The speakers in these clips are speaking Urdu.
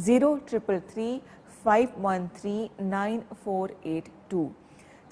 0333513948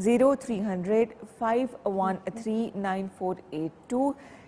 0300-513-9482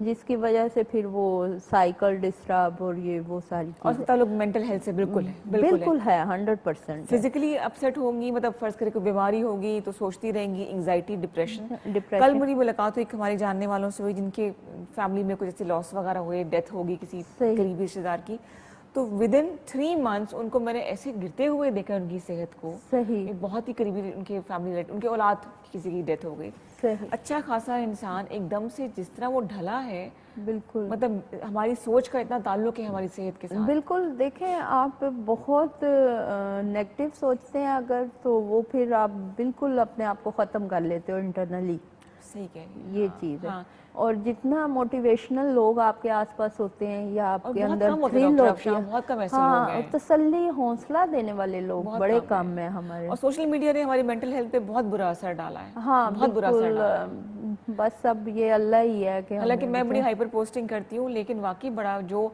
جس کی وجہ سے پھر وہ سائیکل ڈسٹرب اور یہ وہ ساری اور اس کا تعلق مینٹل ہیلتھ سے بالکل ہے. بالکل ہے 100%. فزیکلی اپسیٹ ہوں گی, مطلب فرض کرے کوئی بیماری ہوگی تو سوچتی رہیں گی, انگزائٹی, ڈپریشن. کل میری ملاقات ہوئی ہمارے جاننے والوں سے ہوئی جن کے فیملی میں کچھ ایسے لاس وغیرہ ہوئے, ڈیتھ ہوگی کسی قریبی رشتے دار کی, تو ودن 3 months ان کو میں نے ایسے گرتے ہوئے دیکھا ان کی صحت کو. صحیح, بہت ہی قریبی ان کے فیملی, ان کے اولاد کسی کی ڈیتھ ہو گئی. اچھا خاصا انسان ایک دم سے جس طرح وہ ڈھلا ہے, بالکل مطلب ہماری سوچ کا اتنا تعلق ہے ہماری صحت کے ساتھ. بالکل. دیکھیں آپ بہت نیگیٹو سوچتے ہیں اگر, تو وہ پھر آپ بالکل اپنے آپ کو ختم کر لیتے ہو انٹرنلی. صحیح کہہ رہی ہیں, یہ چیز ہے. اور جتنا موٹیویشنل لوگ آپ کے آس پاس ہوتے ہیں یا آپ کے اندر تھرل ہوتی ہے, ہاں تسلی حوصلہ دینے والے لوگ بڑے کم ہیں ہمارے. اور سوشل میڈیا نے ہماری مینٹل ہیلتھ پہ بہت برا اثر ڈالا ہے. ہاں بہت برا اثر ڈالا ہے. بس اب یہ اللہ ہی ہے کہ, حالانکہ میں بڑی ہائپر پوسٹنگ کرتی ہوں, لیکن واقعی بڑا جو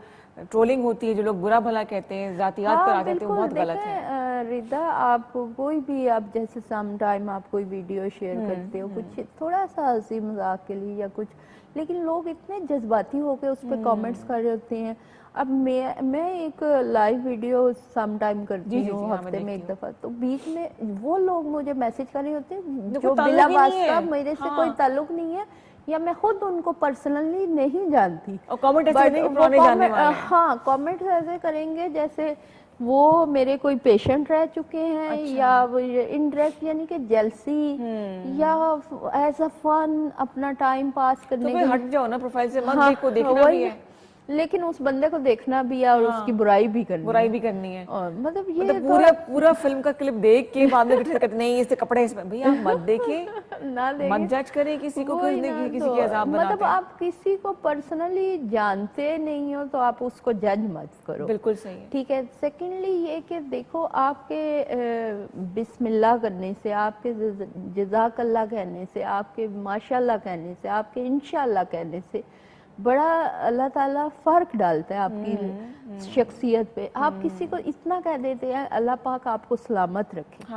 ٹرولنگ ہوتی ہے, جو لوگ برا بھلا کہتے ہیں, ذاتیات پر آ جاتے ہیں, وہ بہت غلط ہے. ردا آپ کوئی بھی, آپ جیسے سم ٹائم آپ کوئی ویڈیو شیئر کرتے ہو کچھ تھوڑا سا ہنسی مذاق کے لیے یا کچھ, لیکن لوگ اتنے جذباتی ہو کے اس پہ کامنٹس کر رہے ہوتے ہیں. اب میں ایک لائیو ویڈیو سم ٹائم کرتی ہوں ہفتے میں ایک دفعہ, تو بیچ میں وہ لوگ مجھے میسج کر رہے ہوتے ہیں جو بلا واسطہ میرے سے کوئی تعلق نہیں ہے, یا میں خود ان کو پرسنلی نہیں جانتی. ہاں کامنٹ ایسے کریں گے جیسے وہ میرے کوئی پیشنٹ رہ چکے ہیں, یا انڈائریکٹ یعنی کہ جیلسی, یا ایز اے فن اپنا ٹائم پاس کرنے کے. ہٹ جاؤ نا پروفائل سے, مت دیکھو, دیکھنا بھی ہے لیکن اس بندے کو دیکھنا بھی ہے اور اس کی برائی بھی کرنی ہے. مطلب یہ پورا فلم کا کلپ دیکھ کے بعد میں کہتے نہیں اس سے کپڑے اس میں, بھئی آپ مت دیکھیں, مت جج کریں کسی کو, کسی کی عذاب بناتے ہیں. مطلب آپ کسی کو پرسنلی جانتے نہیں ہو تو آپ اس کو جج مت کرو. بالکل صحیح ہے. ٹھیک ہے. سیکنڈلی یہ کہ دیکھو آپ کے بسم اللہ کرنے سے, آپ کے جزاک اللہ کہنے سے, آپ کے ماشاء اللہ کہنے سے, آپ کے انشاءاللہ کہنے سے بڑا اللہ تعالیٰ فرق ڈالتا ہے آپ کی شخصیت پہ. آپ کسی کو اتنا کہہ دیتے ہیں اللہ پاک آپ کو سلامت رکھے,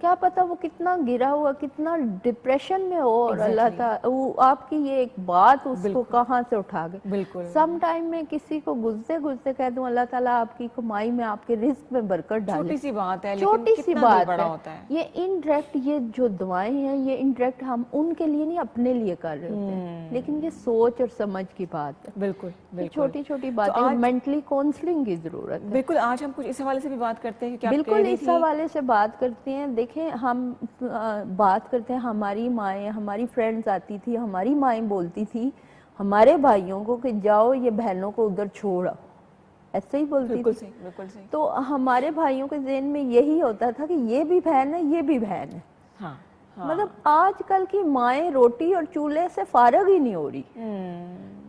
کیا پتا وہ کتنا گرا ہوا, کتنا ڈپریشن میں ہو, اور اللہ تعالیٰ آپ کی یہ ایک بات اس کو کہاں سے اٹھا گئے. بالکل. سم ٹائم میں کسی کو گزرتے کہہ دوں اللہ تعالیٰ آپ کی کمائی میں, آپ کے رزق میں برکت ڈالے. چھوٹی سی بات ہے, چھوٹی سی بات ہے. یہ انڈائریکٹ, یہ جو دعائیں ہیں یہ انڈائریکٹ ہم ان کے لیے نہیں اپنے لیے کر رہے ہوتے ہیں, لیکن یہ سوچ اور سمجھ کی بات ہے. بالکل. چھوٹی چھوٹی باتیں, مینٹلی کاؤنسلنگ کی ضرورت ہے. بالکل. آج ہم کچھ اس حوالے سے بھی بات کرتے ہیں. بالکل اس حوالے سے بات کرتے ہیں. دیکھیں ہم بات کرتے ہیں, ہماری مائیں, ہماری فرینڈز آتی تھی, ہماری مائیں بولتی تھی ہمارے بھائیوں کو کہ جاؤ یہ بہنوں کو ادھر چھوڑ آؤ, ایسے ہی بولتی تھی. بالکل صحیح. تو ہمارے بھائیوں کے ذہن میں یہی ہوتا تھا کہ یہ بھی بہن ہے, یہ بھی بہن ہے. مطلب آج کل کی مائیں روٹی اور چولہے سے فارغ ہی نہیں ہو رہی,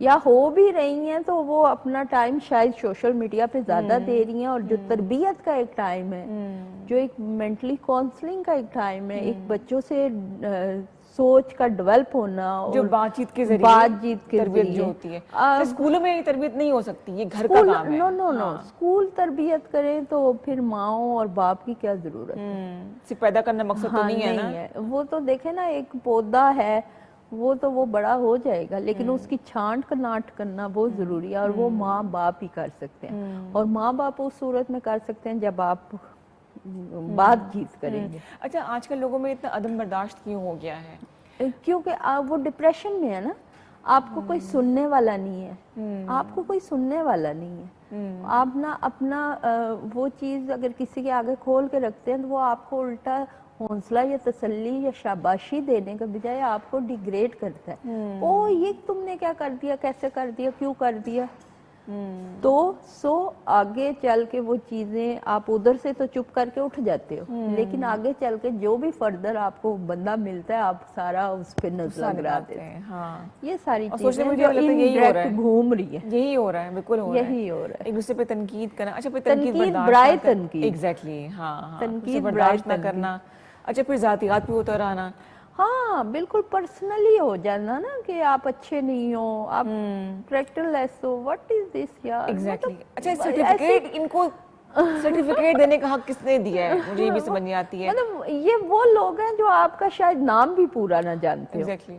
یا ہو بھی رہی ہیں تو وہ اپنا ٹائم شاید سوشل میڈیا پہ زیادہ دے رہی ہیں. اور جو تربیت کا ایک ٹائم ہے, جو ایک مینٹلی کاؤنسلنگ کا ایک ٹائم ہے, ایک بچوں سے سوچ کا ڈیولپ ہونا, جو بات چیت کے ذریعے تربیت جو ہوتی ہے, اسکولوں میں تربیت نہیں ہو سکتی, یہ گھر کا کام ہے. نو اسکول تربیت کریں تو پھر ماؤں اور باپ کی کیا ضرورت ہے. صرف پیدا کرنا مقصد تو نہیں ہے نا. وہ تو دیکھیں نا, ایک پودا ہے وہ تو وہ بڑا ہو جائے گا, لیکن اس کی چھانٹ کناٹ کرنا بہت ضروری ہے, اور وہ ماں باپ ہی کر سکتے ہیں. اور ماں باپ اس صورت میں کر سکتے ہیں جب آپ بات چیت کریں گے. اچھا, آج کل لوگوں میں اتنا عدم برداشت کیوں ہو گیا ہے؟ کیونکہ وہ ڈپریشن میں ہے نا, آپ کو کوئی سننے والا نہیں ہے, آپ کو کوئی سننے والا نہیں ہے. آپ نا اپنا وہ چیز اگر کسی کے آگے کھول کے رکھتے ہیں تو وہ آپ کو الٹا حوصلہ یا تسلی یا شاباشی دینے کے بجائے آپ کو ڈیگریڈ کرتا ہے. او یہ تم نے کیا کر دیا, کیسے کر دیا, کیوں کر دیا. تو آگے چل کے وہ چیزیں آپ ادھر سے تو چپ کر کے اٹھ جاتے ہو, لیکن آگے چل کے جو بھی فردر آپ کو بندہ ملتا ہے آپ سارا اس پہ نظر لگاتے ہیں. یہ ساری چیزیں جو انڈائریکٹ گھوم رہی ہے, یہی ہو رہا ہے. بالکل یہی ہو رہا ہے. ایک دوسرے پہ تنقید کرنا. اچھا, پھر تنقید برائے تنقید. ایگزیکٹلی. تنقید برداشت نہ کرنا. اچھا, پھر ذاتیات پہ اتر آنا. ہاں بالکل پرسنلی ہو جانا نا کہ آپ اچھے نہیں ہو, آپ character less who. What is دس یار. ایگزیکٹلی. اچھا, سرٹیفکیٹ ان کو سرٹیفکیٹ دینے کا حق کس نے دیا ہے, مجھے یہ بھی سمجھ نہیں آتی ہے. مطلب یہ وہ لوگ ہیں جو آپ کا شاید نام بھی پورا نہ جانتے ہو. ایگزیکٹلی.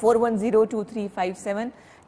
4102357।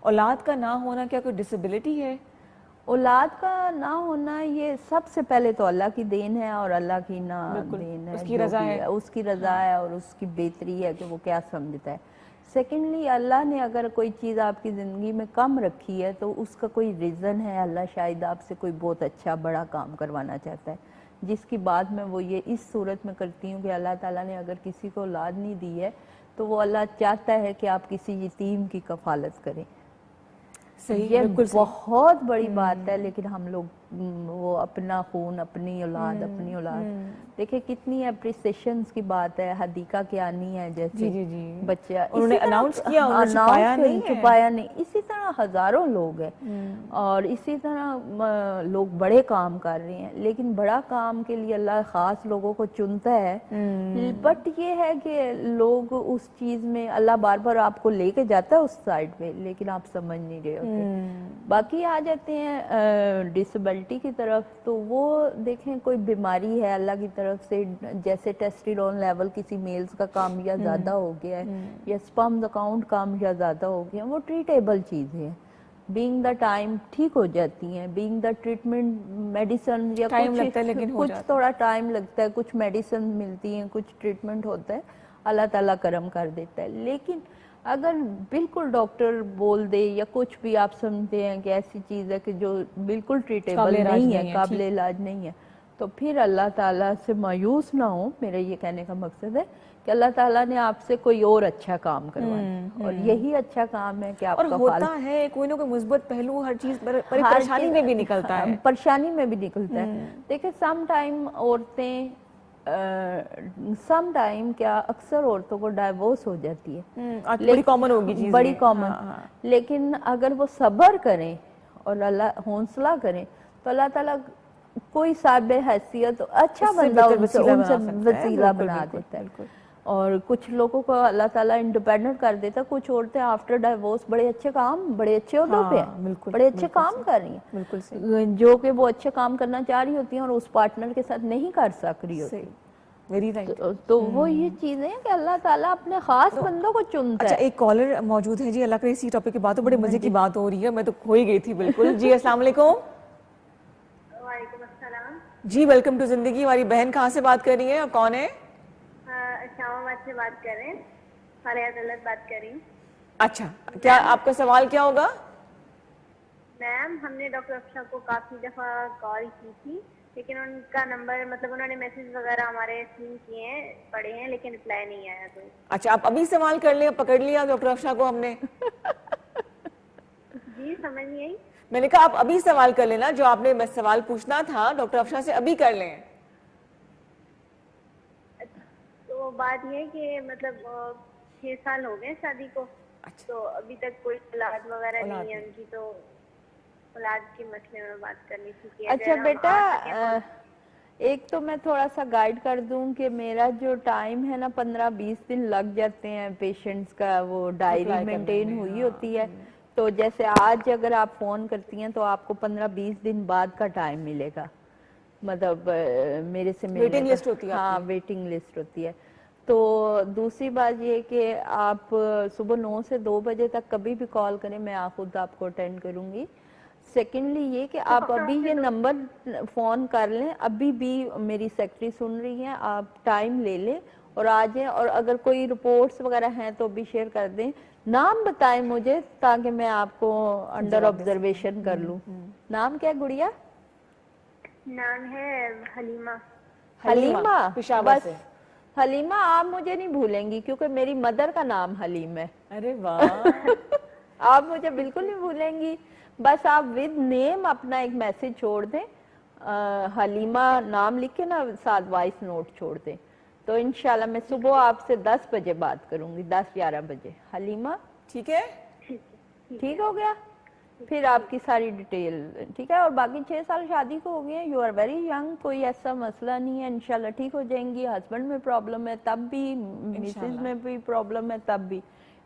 اولاد کا نہ ہونا کیا کوئی ڈسیبلٹی ہے؟ اولاد کا نہ ہونا یہ سب سے پہلے تو اللہ کی دین ہے اور اللہ کی نہ دین ہے, اس کی رضا ہے, اس کی رضا ہے اور اس کی بہتری ہے کہ وہ کیا سمجھتا ہے. سیکنڈلی اللہ نے اگر کوئی چیز آپ کی زندگی میں کم رکھی ہے تو اس کا کوئی ریزن ہے, اللہ شاید آپ سے کوئی بہت اچھا بڑا کام کروانا چاہتا ہے, جس کی بات میں وہ یہ اس صورت میں کرتی ہوں کہ اللہ تعالیٰ نے اگر کسی کو اولاد نہیں دی ہے تو وہ اللہ چاہتا ہے کہ آپ کسی یتیم کی کفالت کریں. یہ بہت بڑی بات ہے, لیکن ہم لوگ وہ اپنا خون, اپنی اولاد, دیکھیں کتنی اپریسیشنز کی بات ہے. حدیقہ کیانی ہے جیسے بچہ, انہوں نے اناؤنس کیا, انہوں نے چھپایا نہیں. اسی طرح ہزاروں لوگ ہیں اور اسی طرح لوگ بڑے کام کر رہے ہیں, لیکن بڑا کام کے لیے اللہ خاص لوگوں کو چنتا ہے. بٹ یہ ہے کہ لوگ اس چیز میں اللہ بار بار آپ کو لے کے جاتا ہے اس سائڈ پہ, لیکن آپ سمجھ نہیں رہے ہوتے. باقی آ جاتے ہیں ڈسیبلٹی کی طرف, تو وہ دیکھیں کوئی بیماری ہے اللہ کی طرف سے, جیسے ٹیسٹیرون لیول کسی میلز کا کام یا زیادہ ہو گیا ہے یا سپرم اکاؤنٹ کام یا زیادہ ہو گیا, وہ ٹریٹیبل چیزیں ہیں. بینگ دا ٹائم ٹھیک ہو جاتی ہیں, بینگ دا ٹریٹمنٹ میڈیسن یا کچھ تھوڑا ٹائم لگتا ہے, کچھ میڈیسن ملتی ہیں, کچھ ٹریٹمنٹ ہوتا ہے, اللہ تعالیٰ کرم کر دیتا ہے. لیکن اگر بالکل ڈاکٹر بول دے یا کچھ بھی آپ سمجھتے ہیں کہ ایسی چیز ہے کہ جو بالکل ٹریٹیبل نہیں ہے, قابل علاج نہیں ہے, تو پھر اللہ تعالیٰ سے مایوس نہ ہو. میرا یہ کہنے کا مقصد ہے کہ اللہ تعالیٰ نے آپ سے کوئی اور اچھا کام کروانا, اور یہی اچھا کام ہے کہ آپ کا ہوتا ہے کوئی نہ کوئی مثبت پہلو ہر چیز پر پریشانی میں بھی نکلتا ہے, پریشانی میں بھی نکلتا ہے. دیکھیں سم ٹائم عورتیں سم ٹائم کیا اکثر عورتوں کو ڈائیورس ہو جاتی ہے, بڑی کامن ہوگی چیز, بڑی کامن, لیکن اگر وہ صبر کریں اور اللہ حوصلہ کریں تو اللہ تعالیٰ کوئی صاحب حیثیت اچھا بندہ ان سے وسیلہ بنا دیتا ہے. اور کچھ لوگوں کو اللہ تعالیٰ انڈیپینڈنٹ کر دیتا ہے. کچھ عورتیں آفٹر ڈائیورس بڑے اچھے کام, بڑے اچھے عہدوں پہ ہیں, بڑے اچھے کام کر رہی ہیں, جو کہ وہ اچھے کام کرنا چاہ رہی ہوتی ہیں اور اس پارٹنر کے ساتھ نہیں کر سک رہی ہوتی. تو وہ یہ چیزیں کہ اللہ تعالیٰ اپنے خاص بندوں کو چنتا ہے. اچھا, ایک کالر موجود ہے جی, اللہ کرے اسی ٹاپک کی بات ہو, بڑے مزے کی بات ہو رہی ہے, میں تو کھو ہی گئی تھی بالکل. جی السلام علیکم. وعلیکم السلام. جی ویلکم ٹو زندگی. ہماری بہن کہاں سے بات کر رہی ہیں, کون ہے؟ اسلام آباد سے بات کر رہے ہیں, فالحہ دولت بات کر رہی ہوں. اچھا, کیا آپ کا سوال کیا ہوگا؟ میم ہم نے ڈاکٹر افشا کو کافی دفعہ کال کی تھی, لیکن ان کا نمبر مطلب انہوں نے میسیج وغیرہ ہمارے سین کیے ہیں, پڑھے ہیں, لیکن رپلائی نہیں آیا کوئی. اچھا, آپ ابھی سوال کر لیں, پکڑ لیا ڈاکٹر افشا کو ہم نے. جی سمجھ نہیں آئی. میں نے کہا آپ ابھی سوال کر لینا, جو آپ نے سوال پوچھنا تھا ڈاکٹر افشا سے ابھی کر لیں. تو بات یہ کہ مطلب 6 سال ہو گئے شادی کو, تو ابھی تک کوئی اولاد وغیرہ نہیں ہے ان کی, تو اولاد کے مسئلے میں بات کرنی تھی. اچھا بیٹا, ایک تو میں تھوڑا سا گائیڈ کر دوں کہ میرا جو ٹائم ہے نا 15-20 دن لگ جاتے ہیں پیشنٹس کا, وہ ڈائری مینٹین ہوئی ہوتی ہے. تو جیسے آج اگر آپ فون کرتی ہیں تو آپ کو 15-20 دن بعد کا ٹائم ملے گا, مطلب میرے سے ویٹنگ لسٹ ہوتی ہے. ہاں ویٹنگ لسٹ ہوتی ہے. تو دوسری بات یہ کہ آپ صبح 9 سے 2 بجے تک کبھی بھی کال کریں, میں خود آپ کو اٹینڈ کروں گی. سیکنڈلی یہ کہ آپ ابھی یہ نمبر فون کر لیں, ابھی بھی میری سیکرٹری سن رہی ہیں, آپ ٹائم لے لیں اور آ جائیں, اور اگر کوئی رپورٹس وغیرہ ہیں تو بھی شیئر کر دیں. نام بتائیں مجھے تاکہ میں آپ کو انڈر آبزرویشن کر لوں. نام کیا ہے گڑیا؟ نام ہے حلیمہ. حلیمہ, پشاور سے. حلیمہ آپ مجھے نہیں بھولیں گی کیونکہ میری مدر کا نام حلیم ہے. ارے واہ, آپ مجھے بالکل نہیں بھولیں گی. بس آپ ود نیم اپنا ایک میسج چھوڑ دیں, حلیمہ نام لکھ کے نا ساتھ وائس نوٹ چھوڑ دیں, تو انشاءاللہ میں صبح آپ سے 10 بجے بات کروں گی, 10-11 بجے. حلیمہ ٹھیک ہے, ٹھیک ہو گیا. پھر آپ کی ساری ڈیٹیل ٹھیک ہے. اور باقی 6 سال شادی کو ہو گئے ہیں, یو آر ویری ینگ, کوئی ایسا مسئلہ نہیں ہے, انشاءاللہ ٹھیک ہو جائیں گی. ہسبینڈ میں پرابلم ہے تب بھی, مسز میں بھی پرابلم ہے تب بھی,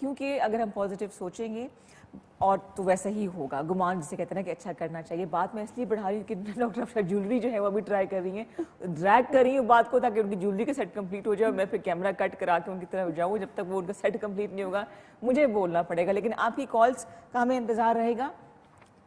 کیونکہ اگر ہم پازیٹیو سوچیں گے اور تو ویسا ہی ہوگا. گمان جسے کہتے ہیں کہ اچھا کرنا چاہیے. بات میں اس لیے بڑھا رہی ہوں کہ ڈاکٹر افشا جیولری جو ہے وہ بھی ٹرائی کر رہی ہیں, ڈریگ کر رہی ہوں بات کو تاکہ ان کی جیولری کا سیٹ کمپلیٹ ہو جائے اور میں پھر کیمرہ کٹ کرا کے ان کی طرف جاؤں. جب تک وہ ان کا سیٹ کمپلیٹ نہیں ہوگا مجھے بولنا پڑے گا. لیکن آپ کی کالس کا ہمیں انتظار رہے گا.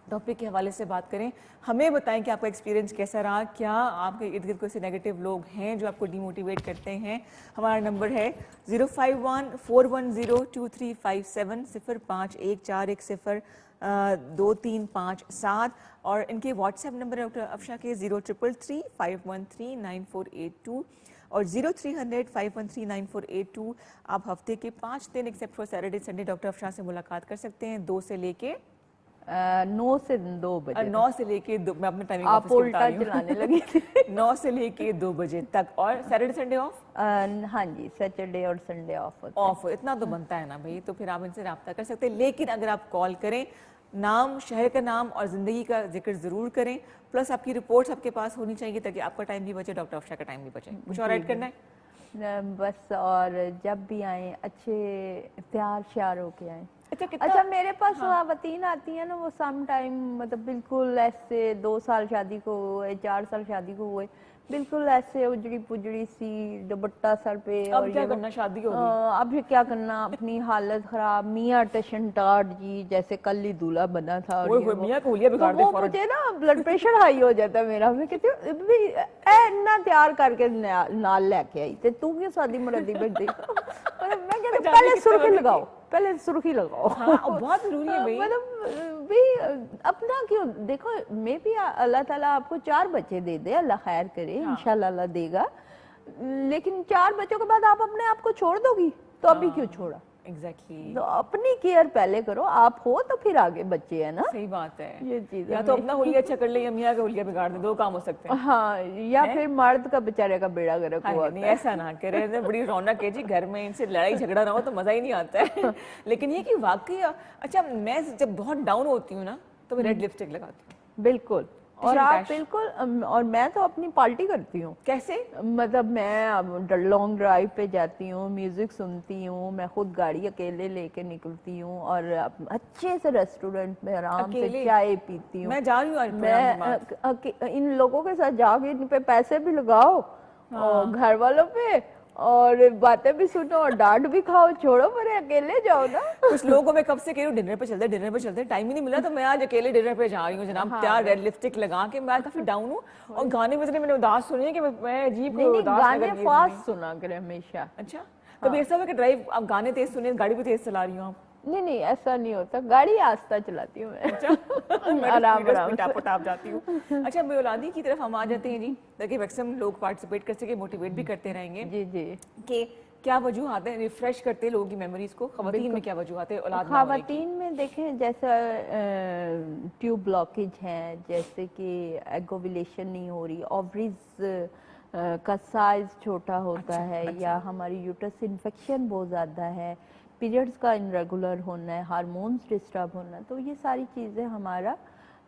ٹاپک کے حوالے سے بات کریں, ہمیں بتائیں کہ آپ کا ایکسپیرینس کیسا رہا, کیا آپ کے ارد گرد کوئی ایسے نیگیٹو لوگ ہیں جو آپ کو ڈی موٹیویٹ کرتے ہیں. ہمارا نمبر ہے 051-410-2357 05141023557 اور ان کے واٹس ایپ نمبر ہے ڈاکٹر افشا کے 0333-513-9482 اور 0300-513-9482. آپ ہفتے کے 5 دن except for Saturday Sunday doctor Afsha سے ملاقات کر سکتے ہیں 2 سے لے کے 9 سے 2 بجے 9 سے لے کے 2. میں اپنے ٹائمنگ آپ الٹا چلانے لگی 9 سے لے کے 2 بجے تک. اور سیٹرڈے سنڈے آف؟ ہاں جی, سیٹرڈے اور سنڈے آف آف. اتنا تو بنتا ہے نا بھائی, تو پھر آپ ان سے رابطہ کر سکتے ہیں. لیکن اگر آپ کال کریں, نام, شہر کا نام اور زندگی کا ذکر ضرور کریں, پلس آپ کی رپورٹس آپ کے پاس ہونی چاہیے تاکہ آپ کا ٹائم بھی بچے, ڈاکٹر افشا کا ٹائم بھی بچے. کچھ اور ایڈ کرنا ہے؟ بس, اور جب بھی آئیں اچھے پیار شیار ہو کے آئیں. اچھا اچھا, میرے پاس خواتین آتی ہیں نا, وہ سم ٹائم مطلب بالکل ایسے 2 سال شادی کو ہوئے, 4 سال شادی کو ہوئے, بالکل ایسے اجڑی پجڑی سی, دوپٹہ سر پہ, اب کیا کرنا, شادی ہو گئی, اب کیا کرنا, اپنی حالت خراب, میاں ٹشن ٹاٹ جی جیسے کل ہی دولہا بنا تھا. اور میاں کو ہولیا بگاڑ دے فوراً. مجھے نا بلڈ پریشر ہائی ہو جاتا ہے میرا. میں کہتی ہوں اتنا تیار کر کے نال لے کے آئی تے تو کیوں شادی مرادی بیٹھی. میں کہتی پہلے سرخی لگاؤ, پہلے سرخی لگاؤ. بہت ضروری ہے بھائی. مطلب اپنا کیوں دیکھو, میں بھی اللہ تعالیٰ آپ کو 4 بچے دے دے, اللہ خیر کرے, انشاءاللہ اللہ دے گا, لیکن 4 بچوں کے بعد آپ اپنے آپ کو چھوڑ دو گی تو ابھی کیوں چھوڑا. ایگزیکٹلی, تو اپنی کیئر پہلے کرو, آپ ہو تو پھر آگے بچے ہیں نا. صحیح بات ہے. یہ چیز یا تو اپنا ہولیا اچھا کر لے یا میاں کا ہولیا بگاڑ دے, 2 کام ہو سکتے ہیں. ہاں, یا پھر مرد کا بیچارے کا بیڑا گرک ہوا. نہیں ایسا نہ کرے, بڑی رونق ہے جی گھر میں, ان سے لڑائی جھگڑا نہ ہو تو مزہ ہی نہیں آتا ہے. لیکن یہ کہ واقعی اچھا, میں جب بہت ڈاؤن ہوتی ہوں نا تو میں ریڈ لپسٹک لگاتی ہوں. بالکل, اور آپ بالکل, اور میں تو اپنی پارٹی کرتی ہوں. کیسے؟ مطلب میں لانگ ڈرائیو پہ جاتی ہوں, میوزک سنتی ہوں, میں خود گاڑی اکیلے لے کے نکلتی ہوں, اور اچھے سے ریسٹورینٹ میں آرام سے چائے پیتی ہوں. میں جا رہی ہوں, میں ان لوگوں کے ساتھ جا کے ان پہ پیسے بھی لگاؤ, اور گھر والوں پہ, اور باتیں بھی سنو اور ڈانٹ بھی کھاؤ, چھوڑو میرے اکیلے جاؤ نا. کچھ لوگوں میں کب سے کہہ رہی ہوں ڈنر پہ چلتے, ڈنر پہ چلتے, ٹائم ہی نہیں ملا تو میں آج اکیلے ڈنر پہ جا رہی ہوں جناب, تیار ریڈ لپسٹک لگا کے. میں کافی ڈاؤن ہوں, اور گانے بجنے میں نے اداس سنی ہے کہ میں عجیب اداس. گانے فاسٹ سنا کرے ہمیشہ. اچھا, کبھی ایسا ہوا کہ ڈرائیو آپ گانے تیز سنے, گاڑی بھی تیز چلا رہی ہوں آپ؟ نہیں ایسا نہیں ہوتا, گاڑی آہستہ چلاتی ہوں میں, آرام آرام ٹاپ ٹاپ جاتی ہوں. اچھا, بے اولادی کی طرف ہم آ جاتے ہیں جی, تاکہ میکسیمم لوگ پارٹیسپیٹ کر سکے, موٹیویٹ بھی کرتے رہیں گے. جی جی, کہ کیا وجوہات ہیں, ریفریش کرتے لوگوں کی میموریز کو. خواتین میں کیا وجوہات ہیں اولاد نہ ہونے کی؟ خواتین میں دیکھیں جیسا ٹیوب بلاکیج ہے, جیسے کہ ایگوولیشن نہیں ہو رہی, اووریز کا سائز چھوٹا ہوتا ہے, یا ہماری یوٹرس انفیکشن بہت زیادہ ہے, پیریڈز کا انریگولر ہونا ہے, ہارمونز ڈسٹرب ہونا ہے, تو یہ ساری چیزیں ہمارا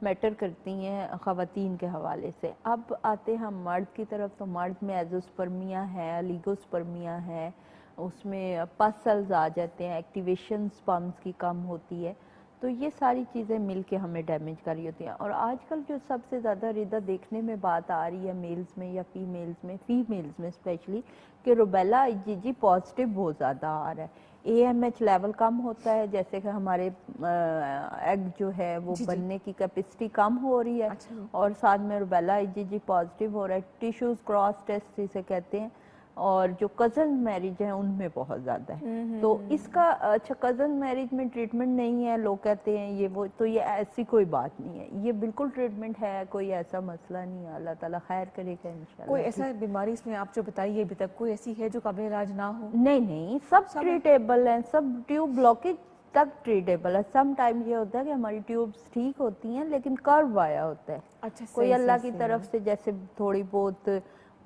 میٹر کرتی ہیں خواتین کے حوالے سے. اب آتے ہم مرد کی طرف, تو مرد میں ایزوسپرمیا ہے, الیگوسپرمیا ہے, اس میں پس سیلز آ جاتے ہیں, ایکٹیویشن سپرمز کی کم ہوتی ہے, تو یہ ساری چیزیں مل کے ہمیں ڈیمیج کر رہی ہوتی ہیں. اور آج کل جو سب سے زیادہ ریدہ دیکھنے میں بات آ رہی ہے میلز میں یا فیمیلز میں اسپیشلی, کہ روبیلا آئی جی جی پازیٹیو بہت زیادہ آ رہا ہے. اے ایم ایچ لیول کم ہوتا ہے, جیسے کہ ہمارے ایگ جو ہے وہ بننے کی کیپیسٹی کم ہو رہی ہے, اور ساتھ میں روبیلا آئی جی جی پازیٹیو ہو رہا ہے. ٹیشوز کراس ٹیسٹ جسے کہتے ہیں, اور جو کزن میرج ہیں ان میں بہت زیادہ ہے. تو اس کا اچھا, کزن میرج میں ٹریٹمنٹ نہیں ہے, لوگ کہتے ہیں یہ وہ, تو یہ ایسی کوئی بات نہیں ہے, یہ بالکل ٹریٹمنٹ ہے, کوئی ایسا مسئلہ نہیں ہے, اللہ تعالیٰ خیر کرے گا انشاءاللہ. کوئی ایسا بیماری اس میں آپ جو بتائیے ابھی تک کوئی ایسی ہے جو قابل علاج نہ ہو؟ نہیں, سب ٹریٹیبل ہیں, سب ٹیوب بلاکیج تک ٹریٹیبل ہے. سم ٹائم یہ ہوتا ہے کہ ہماری ٹیوبز ٹھیک ہوتی ہیں لیکن کرو آیا ہوتا ہے, کوئی اللہ کی طرف سے جیسے تھوڑی بہت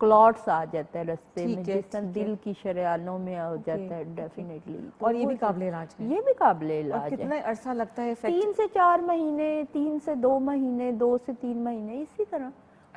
کلاٹس آ جاتا ہے رستے میں, جس طرح دل کی شریانوں میں ہو جاتا ہے ڈیفینیٹلی. اور یہ بھی قابل علاج ہے؟ یہ بھی قابل علاج ہے. کتنا عرصہ لگتا ہے؟ 3 سے 4 مہینے, 3 سے 2 مہینے, 2 سے 3 مہینے, اسی طرح.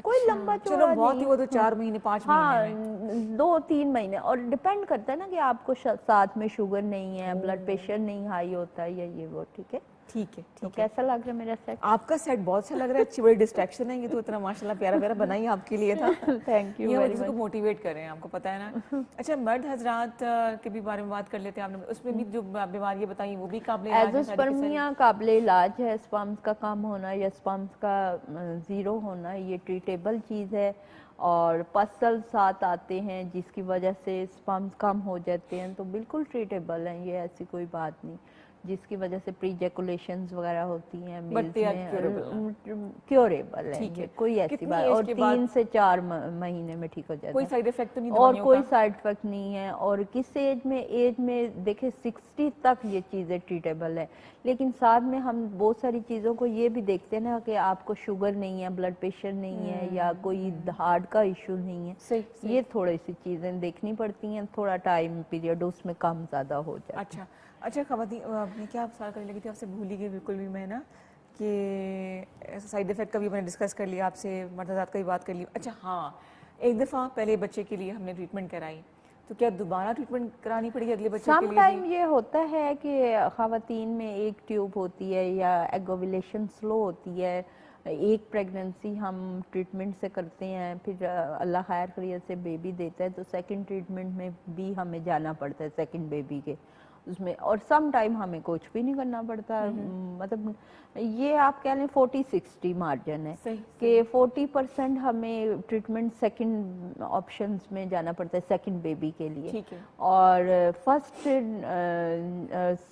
کوئی لمبا چلو چوڑا بہت ہی نہیں. وہ تو 4 مہینے 5 مہینے میں. ہاں 2-3 مہینے, اور ڈپینڈ کرتا ہے نا کہ آپ کو ساتھ میں شوگر نہیں ہے, بلڈ پریشر نہیں ہائی ہوتا ہے یا یہ وہ. ٹھیک ہے, ٹھیک ہے تو ٹھیک ہے. کیسا لگ رہا ہے میرا سیٹ؟ آپ کا سیٹ بہت اچھا لگ رہا ہے, اچھی بڑی ڈسٹریکشن ہے یہ تو, اتنا ماشاءاللہ پیارا پیارا بنا ہی آپ کے لیے تھا. تھینک یو یہ ویری مجھے کو مچ. موٹیویٹ کر رہے ہیں, آپ کو پتہ ہے نا. اچھا مرد حضرات کے بھی بارے میں بات کر لیتے ہیں, آپ نے اس میں بھی جو بیماریاں بتائیں وہ بھی قابل علاج ہے؟ ایزوسپرمیا قابل علاج ہے. اسپرمز کا کم ہونا یا اسپرمز کا زیرو ہونا یہ ٹریٹیبل چیز ہے, اور پسل ساتھ آتے ہیں جس کی وجہ سے اسپرمز کم ہو جاتے ہیں, تو بالکل ٹریٹیبل ہیں, یہ ایسی کوئی بات نہیں. جس کی وجہ سے پریجیکولیشنز وغیرہ ہوتی ہیں میلز میں, کیوریبل ہیں یہ, کوئی ایسی بات. اور 3 سے 4 مہینے میں ٹھیک ہو جاتا ہے, کوئی سائیڈ افیکٹ تو نہیں اور دوائیوں کوئی کا؟ سائیڈ افیکٹ نہیں ہے. اور کس ایج میں دیکھیں 60 تک یہ چیزیں ٹریٹیبل ہے, لیکن ساتھ میں ہم بہت ساری چیزوں کو یہ بھی دیکھتے ہیں نا کہ آپ کو شوگر نہیں ہے, بلڈ پریشر نہیں ہے, یا کوئی ہارٹ کا ایشو نہیں ہے. یہ تھوڑی سی چیزیں دیکھنی پڑتی ہیں, تھوڑا ٹائم پیریڈ اس میں کم زیادہ ہو جاتا ہے. اچھا اچھا خواتین, آپ نے کیا سوال کرنے لگی تھی, آپ سے بھول ہی گئی بالکل بھی میں نا, کہ سائیڈ افیکٹ کا بھی میں نے ڈسکس کر لیا آپ سے, مرد حضرات کا بھی بات کر لی. اچھا ہاں, ایک دفعہ پہلے بچے کے لیے ہم نے ٹریٹمنٹ کرائی, تو کیا دوبارہ ٹریٹمنٹ کرانی پڑے گی اگلے بچے کے سم لیے ٹائم بھی؟ یہ ہوتا ہے کہ خواتین میں ایک ٹیوب ہوتی ہے یا ایگوولیشن سلو ہوتی ہے, ایک پریگننسی ہم ٹریٹمنٹ سے کرتے ہیں, پھر اللہ خیر خیریت سے بیبی دیتا ہے تو سیکنڈ ٹریٹمنٹ میں بھی ہمیں جانا پڑتا ہے سیکنڈ بیبی کے اس میں. اور سم ٹائم ہمیں کچھ بھی نہیں کرنا پڑتا, مطلب یہ آپ کہہ لیں 40-60 مارجن ہے کہ 40% ہمیں ٹریٹمنٹ سیکنڈ آپشنز میں جانا پڑتا ہے سیکنڈ بیبی کے لیے, اور فرسٹ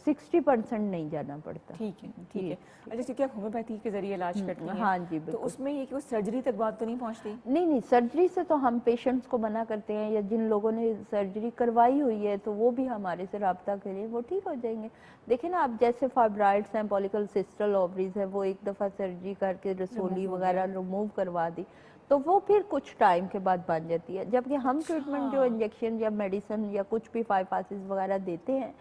60% نہیں جانا پڑتا. ٹھیک ہے ٹھیک ہے. اچھا ٹھیک ہے, ہومیوپیتھی کے ذریعے علاج کرتی ہیں؟ ہاں جی تو بالکل. اس میں یہ کہ وہ سرجری تک بات تو نہیں پہنچتی؟ نہیں, سرجری سے تو ہم پیشنٹس کو منع کرتے ہیں, یا جن لوگوں نے سرجری کروائی ہوئی ہے تو وہ بھی ہمارے سے رابطہ کریں, وہ ٹھیک ہو جائیں گے. دیکھیں نا آپ, جیسے فائبرائڈس ہیں, پولیکل سسٹل اووریز ہے, وہ ایک دفعہ سرجری کر کے رسولی وغیرہ ریموو کروا دی تو وہ پھر کچھ ٹائم کے بعد بن جاتی ہے. جبکہ ہم ٹریٹمنٹ جو انجیکشن یا میڈیسن یا کچھ بھی فائپاسز وغیرہ دیتے ہیں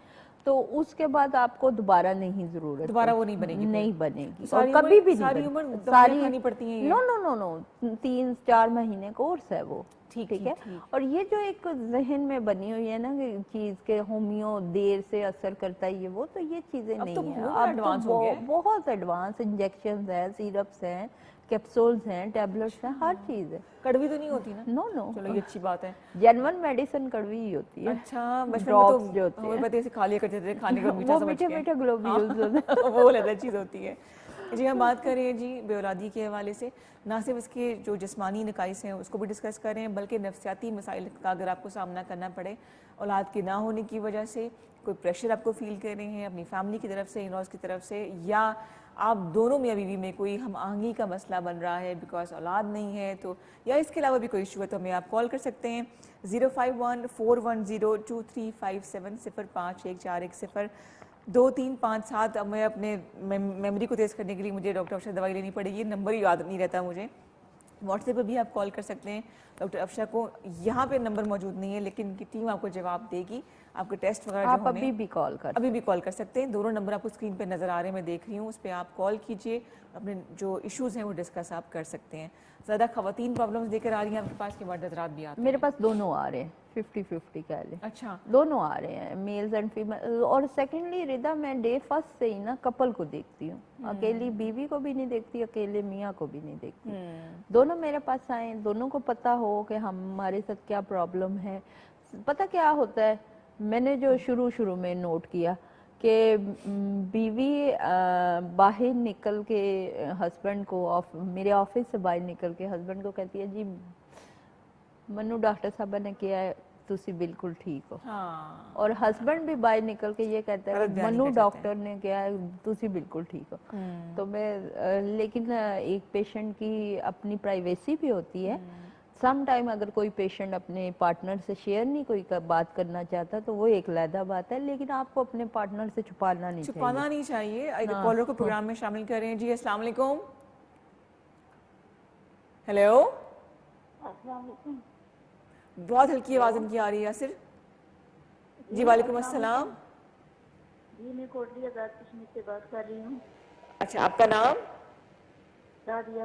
تو اس کے بعد آپ کو دوبارہ نہیں ضرورت, دوبارہ وہ نہیں بنے گی, نہیں بنے گی, اور کبھی بھی نہیں ساری بنے. عمر دوائیاں کھانی پڑتی ہیں؟ نو 3-4 مہینے کورس ہے وہ. ٹھیک ہے, اور یہ جو ایک ذہن میں بنی ہوئی ہے نا کہ چیز کے ہومیو دیر سے اثر کرتا ہے, یہ وہ, تو یہ چیزیں نہیں ہیں. اب تو بہت ایڈوانس انجیکشنز ہیں, سیرپس ہیں, کیپسولز ہیں, ٹیبلٹس ہیں, ہر چیز ہے. کڑوی تو نہیں ہوتی نا؟ نو, چلو یہ اچھی بات ہے. جینون میڈیسن کڑوی ہی ہوتی ہے. اچھا, بچپن میں تو ہومیوپیتھی سے کھا لیا کرتے تھے, کھانے کا میٹھا سمجھ کے, وہ میٹھے گلوبیولز ہوتے ہیں, وہ علیحدہ چیز ہوتی ہے. جی ہم بات کر رہے ہیں جی بے اولادی کے حوالے سے, نہ صرف اس کے جو جسمانی نقائص ہیں اس کو بھی ڈسکس کر رہے ہیں, بلکہ نفسیاتی مسائل کا اگر آپ کو سامنا کرنا پڑے اولاد کے نہ ہونے کی وجہ سے, کوئی پریشر آپ کو فیل کر رہے ہیں اپنی فیملی کی طرف سے, ان-لاز کی طرف سے, یا آپ دونوں میاں بیوی میں کوئی ہم آہنگی کا مسئلہ بن رہا ہے بیکاز اولاد نہیں ہے, تو یا اس کے علاوہ بھی کوئی ایشو ہے, تو ہمیں آپ کال کر سکتے ہیں 051-410-2357-0514102357. اب میں اپنے میموری کو تیز کرنے کے لیے مجھے ڈاکٹر افشا دوائی لینی پڑے گی, نمبر یاد نہیں رہتا مجھے. واٹس ایپ پہ بھی آپ کال کر سکتے ہیں ڈاکٹر افشا کو, یہاں پہ نمبر موجود نہیں ہے لیکن ان کی ٹیم آپ کو جواب دے گی. آپ کے ٹیسٹ وغیرہ جو آپ ہونے ابھی بھی کال کر سکتے ہیں. دونوں نمبر آپ کو اسکرین پہ نظر آ رہے ہیں, میں دیکھ رہی ہوں, اس پہ آپ کال کیجئے, اپنے جو ایشوز ہیں وہ ڈسکس آپ کر سکتے ہیں. زیادہ خواتین پرابلمز لے کر آ رہی ہیں آپ کے پاس کے مرد حضرات بھی آتے ہیں؟ میرے پاس دونوں آ رہے ہیں, 50-50 کہہ لیں. اچھا, دونوں آ رہے ہیں, میلز اینڈ فیمیل. اور سیکنڈلی ردا میں ڈے فرسٹ سے ہی نا کپل کو دیکھتی ہوں, اکیلی بیوی کو بھی نہیں دیکھتی, اکیلے میاں کو بھی نہیں دیکھتی. دونوں میرے پاس آئیں, دونوں کو پتہ ہو کہ ہمارے ساتھ کیا پرابلم ہے. پتہ کیا ہوتا ہے, میں نے جو شروع میں نوٹ کیا کہ بیوی باہر نکل کے ہسبینڈ کو, میرے آفس سے باہر نکل کے ہسبینڈ کو کہتی ہے جی منو ڈاکٹر صاحبہ نے کیا ہے, تسی بالکل ٹھیک ہو. اور ہسبینڈ بھی باہر نکل کے یہ کہتا ہے کہ منو ڈاکٹر نے کیا ہے, تسی بالکل ٹھیک ہو. تو میں لیکن ایک پیشنٹ کی اپنی پرائیویسی بھی ہوتی ہے. سم ٹائم اگر کوئی پیشنٹ اپنے پارٹنر سے شیئر نہیں کوئی بات کرنا چاہتا تو وہ ایک علیحدہ بات ہے, لیکن آپ کو اپنے پارٹنر سے چھپانا نہیں چاہیے. ایک کالر کو پروگرام میں شامل کریں. جی السلام علیکم. ہیلو, السلام علیکم. بہت ہلکی آواز ان کی آ رہی ہے یاسر. جی وعلیکم السلام. جی میں کوٹلی آزاد کشمیر سے بات کر رہی ہوں. اچھا, آپ کا نام؟ نادیہ.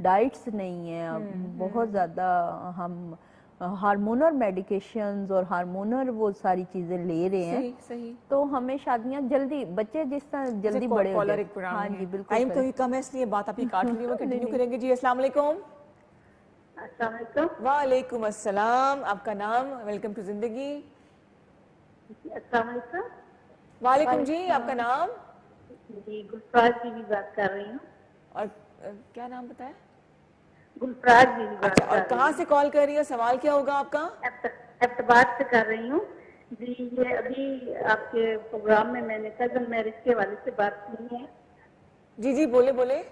ڈائٹس نہیں ہیں, بہت زیادہ ہم ہارمونل میڈیکیشنز اور ہارمونل وہ ساری چیزیں لے رہے ہیں, صحیح. تو ہمیں شادیاں جلدی, بچے جس طرح جلدی بڑے ہو جائیں. ہاں جی بالکل. ٹائم تو کم ہے اس لیے بات آپ کی کاٹ رہی ہے, کنٹینیو کریں گے. جی السلام علیکم. السلام علیکم. وعلیکم السلام. آپ کا نام؟ ویلکم ٹو زندگی. السلام علیکم. وعلیکم جی, آپ کا نام؟ جی گلفراز بی بی بات کر رہی ہوں. اور کیا نام بتایا؟ گلفراز بی بی بات اچھا, کر اور رہی ہوں. کہاں سے کال کر رہی ہے؟ سوال کیا ہوگا آپ کا؟ افتباد سے کر رہی ہوں. جی یہ ابھی آپ کے پروگرام میں نے کزن میرج کے والے سے بات کی ہے. جی جی بولے بولے.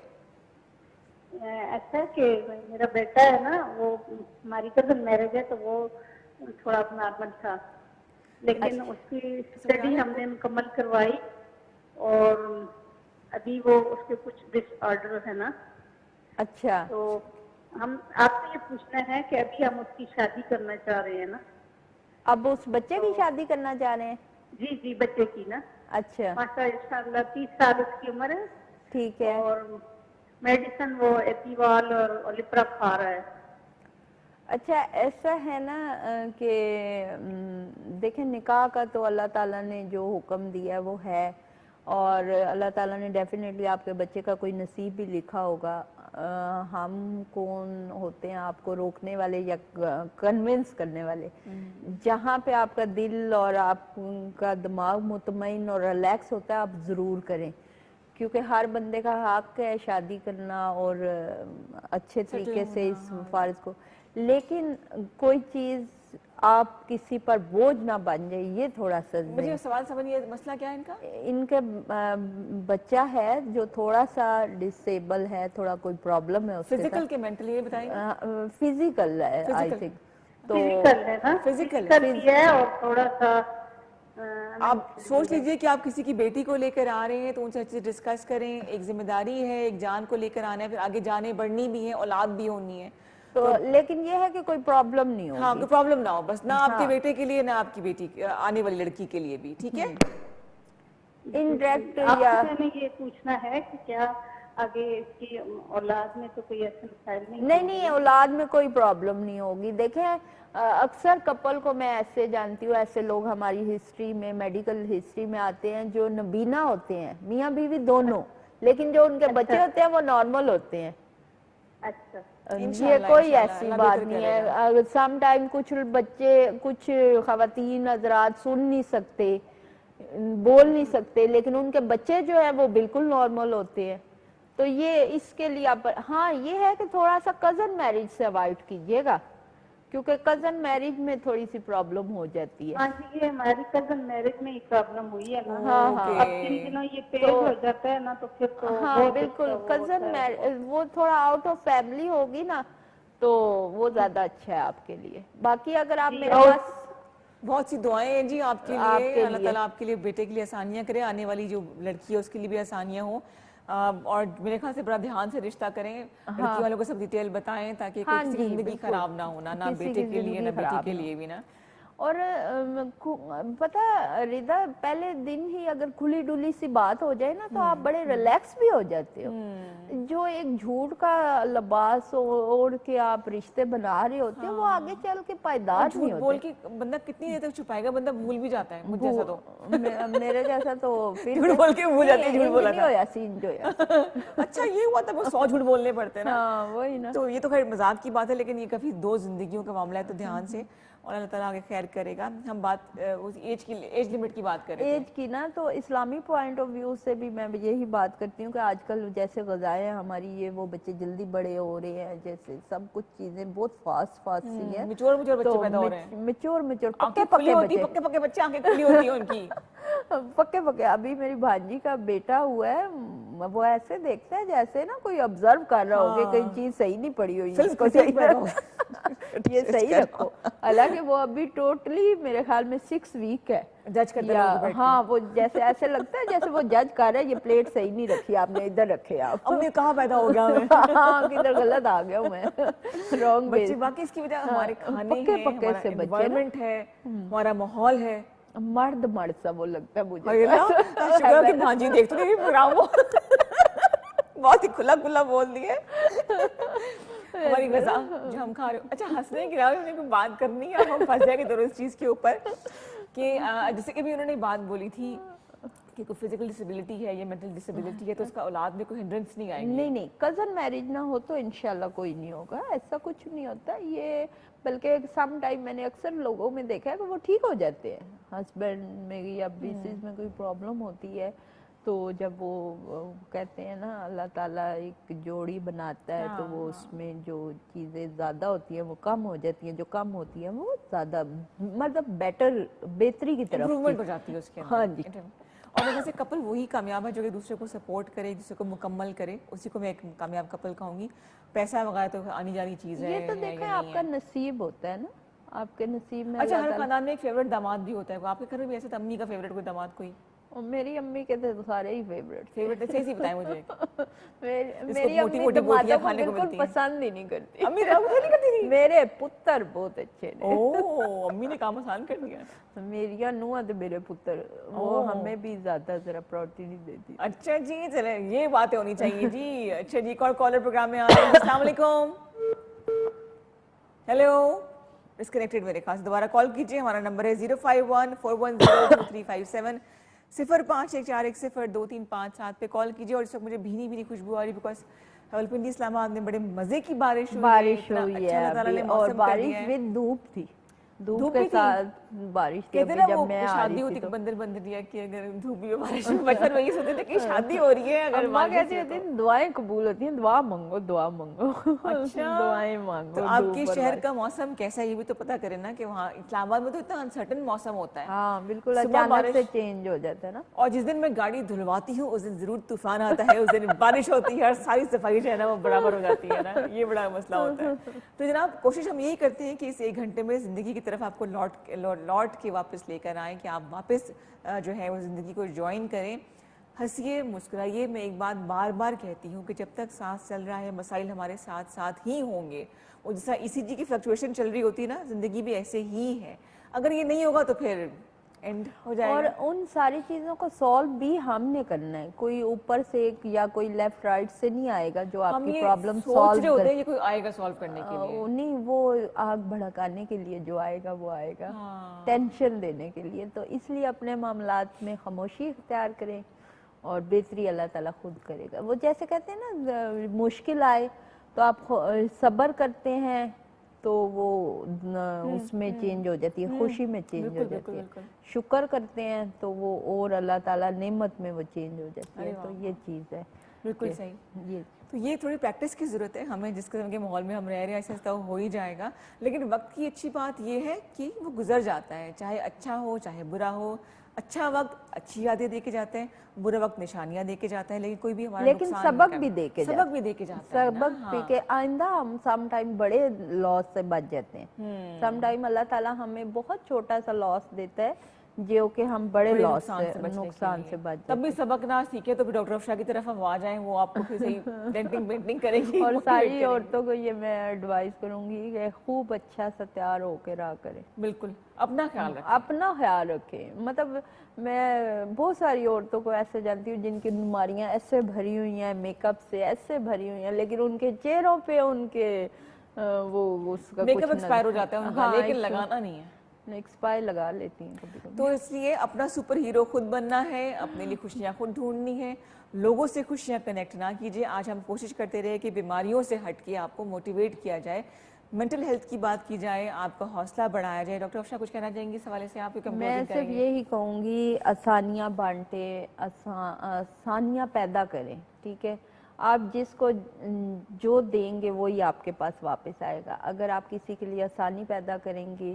ایسا کہ میرا بیٹا ہے نا, وہ ہماری کزن میرج ہے تو وہ تھوڑا نارمل تھا, لیکن اس کی اسٹڈی ہم نے مکمل کروائی اور ابھی وہ اس کے کچھ ڈس آرڈر ہے نا. اچھا, تو ہم آپ سے یہ پوچھنا ہے کہ ابھی ہم اس کی شادی کرنا چاہ رہے ہیں نا. اب اس بچے کی شادی کرنا چاہ رہے ہیں؟ جی جی بچے کی نا. اچھا ماشاءاللہ 30 سال اس کی عمر ہے. ٹھیک ہے. اور میڈیسن وہ ایپیوال اور لپرا کھا رہا ہے. اچھا ایسا ہے نا کہ دیکھیں نکاح کا تو اللہ تعالیٰ نے جو حکم دیا وہ ہے, اور اللہ تعالیٰ نے ڈیفینیٹلی آپ کے بچے کا کوئی نصیب بھی لکھا ہوگا. ہم کون ہوتے ہیں آپ کو روکنے والے یا کنونس کرنے والے؟ جہاں پہ آپ کا دل اور آپ کا دماغ مطمئن اور ریلیکس ہوتا ہے آپ ضرور کریں, کیونکہ ہر بندے کا حق ہے شادی کرنا اور اچھے طریقے سے اس فارض کو, لیکن کوئی چیز آپ کسی پر بوجھ نہ بن جائے, یہ تھوڑا سا مجھے سوال سمجھ نہیں, مسئلہ کیا ہے ان کا؟ ان کے بچہ ہے جو تھوڑا سا ڈسیبل ہے, تھوڑا کوئی پرابلم ہے اس کے فزیکل کے مینٹلی یہ بتائیں. فزیکل ہے آئی تھنک. تو فزیکل ہے نا, فزیکل بھی ہے اور تھوڑا سا آپ سوچ لیجئے کہ آپ کسی کی بیٹی کو لے کر آ رہے ہیں تو ان سے اچھے سے ڈسکس کریں. ایک ذمہ داری ہے, ایک جان کو لے کر آنا ہے, پھر آگے جانے بڑھنی بھی ہے, اولاد بھی ہونی ہے. تو لیکن یہ ہے کہ کوئی پرابلم نہیں ہوگی. ہاں کوئی پرابلم نہ ہو, بس نہ آپ کے بیٹے کے لیے نہ آپ کی بیٹی آنے والی لڑکی کے لیے بھی. ٹھیک ہے. انڈائریکٹ آپ یا سے میں یہ پوچھنا ہے کہ کیا آگے اس کی اولاد میں تو کوئی ایسا مسائل نہیں اولاد میں کوئی پرابلم نہیں ہوگی. دیکھیں اکثر کپل کو میں ایسے جانتی ہوں, ایسے لوگ ہماری ہسٹری میں میڈیکل ہسٹری میں آتے ہیں جو نبینا ہوتے ہیں, میاں بیوی دونوں, لیکن جو ان کے بچے ہوتے ہیں وہ نارمل ہوتے ہیں. اچھا یہ کوئی ایسی بات نہیں ہے. سم ٹائم کچھ بچے, کچھ خواتین حضرات سن نہیں سکتے, بول نہیں سکتے, لیکن ان کے بچے جو ہیں وہ بالکل نارمل ہوتے ہیں. تو یہ اس کے لیے آپ, ہاں یہ ہے کہ تھوڑا سا کزن میرج سے اوائڈ کیجئے گا, کیونکہ کزن میرج میں تھوڑی سی پرابلم ہو جاتی ہے. ہاں جی یہ ہماری کزن میرج میں ہی پرابلم ہوئی ہے نا. ہاں ہاں اب جن دنوں یہ پیش ہو جاتا ہے نا تو پھر تو ہاں بالکل کزن میرج وہ تھوڑا آؤٹ آف فیملی ہوگی نا تو وہ زیادہ اچھا ہے آپ کے لیے. باقی اگر آپ میرے پاس بہت سی دعائیں ہیں جی آپ کے لیے, اللہ تعالیٰ آپ کے لیے بیٹے کے لیے آسانیاں کرے, آنے والی جو لڑکی ہے اس کے لیے بھی آسانیاں ہوں, اور میرے خیال سے بڑا دھیان سے رشتہ کریں, لڑکی والوں کو سب ڈیٹیل بتائیں تاکہ کوئی کسی کی زندگی خراب نہ ہونا, نہ بیٹے کے لیے نہ بیٹی کے لیے بھی نا. اور پتہ رضا پہلے دن ہی اگر کھلی ڈلی سی بات ہو جائے نا تو آپ بڑے ریلیکس بھی ہو جاتے ہو. جو ایک جھوٹ کا لباس اوڑھ کے آپ رشتے بنا رہے ہوتے ہیں وہ آگے چل کے پائیدار نہیں ہوتے. بول کے بندہ کتنی دیر تک چھپائے گا, بندہ بھول بھی جاتا ہے. مجھ جیسا تو میرے جیسا تو پھر جھوٹ بول کے بھول جاتے ہیں, جھوٹ بولا نہیں ہویا سین جو ہے. اچھا یہ ہوا تھا, وہ 100 جھوٹ بولنے پڑتے ہیں نا. ہاں وہی نا. تو یہ تو خیر مذاق کی بات ہے, لیکن یہ کافی دو زندگیوں کا معاملہ ہے, تو دھیان سے, اور اللہ تعالیٰ آگے خیر کرے گا. ہم بات ایج لمٹ کی بات کریں, ایج کی نا, تو اسلامی پوائنٹ آف ویو سے بھی میں یہی بات کرتی ہوں کہ آج کل جیسے غذائیں ہماری یہ وہ بچے جلدی بڑے ہو رہے ہیں, جیسے سب کچھ چیزیں بہت فاسٹ سی ہیں, میچور بچے پیدا ہو رہے ہیں, میچور پکے پکے بچے, آنکھیں کھلی ہوتی ہیں ان کی, پکے. ابھی میری بھانجی کا بیٹا ہوا ہے, وہ ایسے دیکھتا ہے جیسے نا کوئی آبزرو کر رہا ہو کہ کوئی چیز صحیح نہیں پڑی ہوئی یہ صحیح رکھو. حالانکہ وہ ابھی ٹوٹلی میرے خیال میں 6 ویک ہے. جج کرتا ہے, ہاں وہ جیسے ایسے لگتا ہے جیسے وہ جج کر رہا ہے, یہ پلیٹ صحیح نہیں رکھی آپ نے, ادھر رکھے آپ. اب میں کہاں پیدا ہو گیا میں, ہاں کدھر غلط آ گیا ہوں میں, رانگ بچے. باقی اس کی وجہ ہمارے کھانے ہیں, ہمارا انوائرمنٹ ہے, ہمارا ماحول ہے. مرد سا وہ لگتا ہے مجھے. شکر ہے کہ بھانجی دیکھ تو نہیں پروگرام, وہ بہت ہی کھلا کھلا بول دیے ہماری غذا جو ہم کھا رہے ہو. اچھا ہنسنے کے علاوہ انہیں کوئی بات کرنی ہے, اب ہم پھنس جائیں گے ضرور اس چیز کے اوپر کہ جیسے کہ بھی انہوں نے بات بولی تھی کہ کوئی فزیکل ڈسیبلٹی ہے یا مینٹل ڈسیبلٹی ہے تو اس کا اولاد میں کوئی ہنڈرنس نہیں آئے گی. نہیں, کزن میرج نہ ہو تو انشاءاللہ کوئی نہیں ہوگا, ایسا کچھ نہیں ہوتا یہ. بلکہ سم ٹائم میں نے اکثر لوگوں میں دیکھا ہے کہ وہ ٹھیک ہو جاتے ہیں, ہسبینڈ میں یا بیسز میں کوئی پرابلم ہوتی ہے تو جب وہ کہتے ہیں نا اللہ تعالیٰ ایک جوڑی بناتا ہے تو وہ اس میں جو چیزیں زیادہ ہوتی ہیں وہ کم ہو جاتی ہیں, جو کم ہوتی ہیں وہ زیادہ مطلب بہتری کی طرف امپرومنٹ ہو جاتی ہے اس کے اندر. ہاں جی. اور ویسے کپل وہی کامیاب ہے جو ایک دوسرے کو سپورٹ کرے, ایک دوسرے کو مکمل کرے, اسی کو میں ایک کامیاب کپل کہوں گی. پیسہ وغیرہ تو آنی جانی چیز ہے. یہ تو دیکھیں آپ کا نصیب ہوتا ہے نا, آپ کے نصیب میں. اچھا ہر خاندان میں ایک فیوریٹ داماد بھی ہوتا ہے, آپ کے گھر میں بھی ایسے امی کا فیوریٹ کوئی داماد کوئی؟ میری امی کے تو سارے ہی فیوریٹ ایسے ہی بتائیں مجھے. میری امی دمادوں کو بالکل پسند ہی نہیں کرتی. امی نہیں کرتی تھی؟ میرے پتر بہت اچھے نے. اوہ امی نے کام آسان کر دیا. میری نوح تو میرے پتر وہ ہمیں بھی زیادہ ذرا پراورٹی نہیں دیتی. اچھا جی چلیں یہ باتیں ہونی چاہیے جی. اچھا جی ایک اور کالر پروگرام میں آ رہے ہیں. السلام علیکم. ہیلو ڈسکنیکٹڈ میرے خاص, دوبارہ کال کیجیے. ہمارا نمبر ہے 05141022357 0514102357 پہ کال کیجیے. اور اس وقت مجھے بھینی بھینی خوشبو آ رہی بیکاز راولپنڈی اسلام آباد میں بڑے مزے کی بارش ہوئی ہے اور بارش ود دھوپ تھی, دھوپ کے ساتھ بارش تھی. جب میں شادی ہوتی کہ بندر بندر دیا کہ اگر دھوپ میں بارش میں بچپن وہی سوچتے تھے کہ شادی ہو رہی ہے, اگر اماں کہتی ہوتی ہیں دعائیں قبول ہوتی ہیں, دعا مانگو دعا مانگو. اچھا دعائیں مانگو. تو آپ کے شہر کا موسم کیسا ہے یہ بھی تو پتا کریں نا, کہ وہاں اسلام آباد میں تو اتنا انسرٹن موسم ہوتا ہے. ہاں بالکل اچانک سے چینج ہو جاتا ہے نا. اور جس دن میں گاڑی دھلواتی ہوں اس دن ضرور طوفان آتا ہے, اس دن بارش ہوتی ہے اور ساری صفائی جو ہے نا وہ برابر ہو جاتی ہے نا, یہ بڑا مسئلہ ہوتا ہے. تو جناب کوشش ہم یہی کرتے ہیں کہ اس 1 گھنٹے میں زندگی کی طرف آپ کو لوٹ کے واپس لے کر آئیں, کہ آپ واپس جو ہے وہ زندگی کو جوائن کریں. ہنسیے مسکرائیے. میں ایک بات بار بار کہتی ہوں کہ جب تک سانس چل رہا ہے مسائل ہمارے ساتھ ساتھ ہی ہوں گے. اور جیسا ECG کی فلکچویشن چل رہی ہوتی ہے نا, زندگی بھی ایسے ہی ہے. اگر یہ نہیں ہوگا تو پھر اینڈ ہو جائے گا. اور ان ساری چیزوں کو سالو بھی ہم نے کرنا ہے, کوئی اوپر سے یا کوئی لیفٹ رائٹ سے نہیں آئے گا جو آپ کی پرابلم سالو کرے. یہ کوئی آئے گا سالو کرنے کے لیے نہیں, وہ آگ بھڑکانے کے لیے جو آئے گا وہ آئے گا ٹینشن دینے کے لیے. تو اس لیے اپنے معاملات میں خاموشی اختیار کریں اور بہتری اللہ تعالیٰ خود کرے گا. وہ جیسے کہتے ہیں نا مشکل آئے تو آپ صبر کرتے ہیں تو وہ اس میں چینج ہو جاتی ہے, خوشی میں چینج ہو جاتی ہے. شکر کرتے ہیں تو وہ اور اللہ تعالیٰ نعمت میں وہ چینج ہو جاتی ہے. تو یہ چیز ہے. بالکل صحیح. تو یہ تھوڑی پریکٹس کی ضرورت ہے ہمیں, جس قسم کے ماحول میں ہم رہ رہے ہیں ایسا ایسا ہو ہی جائے گا. لیکن وقت کی اچھی بات یہ ہے کہ وہ گزر جاتا ہے, چاہے اچھا ہو چاہے برا ہو. اچھا وقت اچھی یادیں دے کے جاتے ہیں, برا وقت نشانیاں دے کے جاتا ہے, لیکن کوئی بھی ہمارا لیکن سبق بھی دے کے سبق بھی دے کے جاتا ہے. سبق بھی کہ آئندہ ہم سم ٹائم بڑے لاس سے بچ جاتے ہیں. سم ٹائم اللہ تعالیٰ ہمیں بہت چھوٹا سا لاس دیتا ہے جو کہ ہم بڑے لاس سے نقصان سے بچ جاتے ہیں. تب بھی سبق نہ سیکھے تو پھر ڈاکٹر افشا کی طرف ہم آ جائیں, وہ آپ کو پھر صحیح ڈینٹنگ پینٹنگ کرے گی. اور ساری عورتوں کو یہ میں ایڈوائز کروں گی کہ خوب اچھا سا تیار ہو کے رہا کریں. بالکل اپنا خیال رکھیں. اپنا خیال رکھیں. مطلب میں بہت ساری عورتوں کو ایسے جانتی ہوں جن کی بیماریاں ایسے بھری ہوئی ہیں, میک اپ سے ایسے بھری ہوئی ہیں, لیکن ان کے چہروں پہ ان کے وہ اس کا میک اپ ایکسپائر ہو جاتا ہے ان کا, لیکن لگانا نہیں ہے. ایکسپائر لگا لیتی ہیں کبھی کبھی. تو اس لیے اپنا سپر ہیرو خود بننا ہے, اپنے لیے خوشیاں خود ڈھونڈنی ہے, لوگوں سے خوشیاں کنیکٹ نہ کیجیے. آج ہم کوشش کرتے رہے کہ بیماریوں سے ہٹ کے آپ کو موٹیویٹ کیا جائے, مینٹل ہیلتھ کی بات کی جائے, آپ کا حوصلہ بڑھایا جائے. ڈاکٹر افشا کچھ کہنا چاہیں گی اس حوالے سے آپ؟ میں صرف یہی کہوں گی آسانیاں بانٹیں, آسانیاں پیدا کریں. ٹھیک ہے, آپ جس کو جو دیں گے وہی آپ کے پاس واپس آئے گا. اگر آپ کسی کے لیے آسانی پیدا کریں گی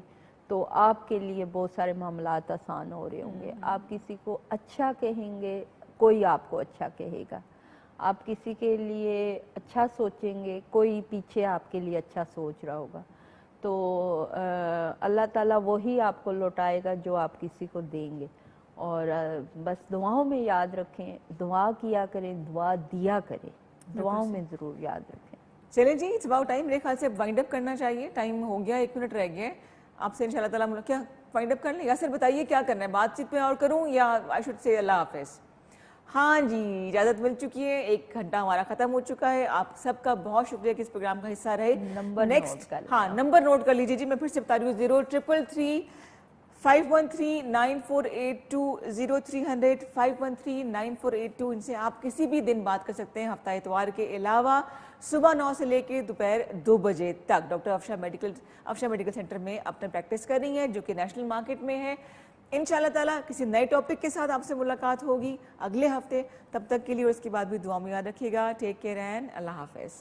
تو آپ کے لیے بہت سارے معاملات آسان ہو رہے ہوں گے. آپ کسی کو اچھا کہیں گے کوئی آپ کو اچھا کہے گا. آپ کسی کے لیے اچھا سوچیں گے کوئی پیچھے آپ کے لیے اچھا سوچ رہا ہوگا. تو اللہ تعالیٰ وہی آپ کو لوٹائے گا جو آپ کسی کو دیں گے. اور بس دعاؤں میں یاد رکھیں, دعا کیا کریں, دعا دیا کریں, دعاؤں میں ضرور یاد رکھیں. چلیں جی اٹس اباؤٹ ٹائم. میرے خیال سے وائنڈ اپ کرنا چاہیے, ٹائم ہو گیا, 1 منٹ رہ گیا. آپ سے انشاءاللہ تعالیٰ کیا وائنڈ اپ کر لیں, یا صرف بتائیے کیا کرنا ہے, بات چیت میں اور کروں یا آئی شوڈ سے اللہ حافظ؟ ہاں جی اجازت مل چکی ہے، 1 گھنٹہ ہمارا ختم ہو چکا ہے. آپ سب کا بہت شکریہ کہ اس پروگرام کا حصہ رہے. نمبر نیکسٹ نوٹ کر لیں ہاں نمبر نوٹ کر لیجیے جی. میں پھر سے بتا رہی ہوں 0333 513 9482 0300 513 9482. ان سے آپ کسی بھی دن بات کر سکتے ہیں ہفتہ اتوار کے علاوہ صبح 9 سے لے کے دوپہر 2 بجے تک. ڈاکٹر افشا میڈیکل سینٹر میں اپنا پریکٹس کر رہی ہیں جو کہ نیشنل مارکیٹ میں ہے. انشاءاللہ تعالیٰ کسی نئے ٹاپک کے ساتھ آپ سے ملاقات ہوگی اگلے ہفتے. تب تک کے لیے اور اس کے بعد بھی دعا میں یاد رکھیے گا. ٹیک کیئر اینڈ اللہ حافظ.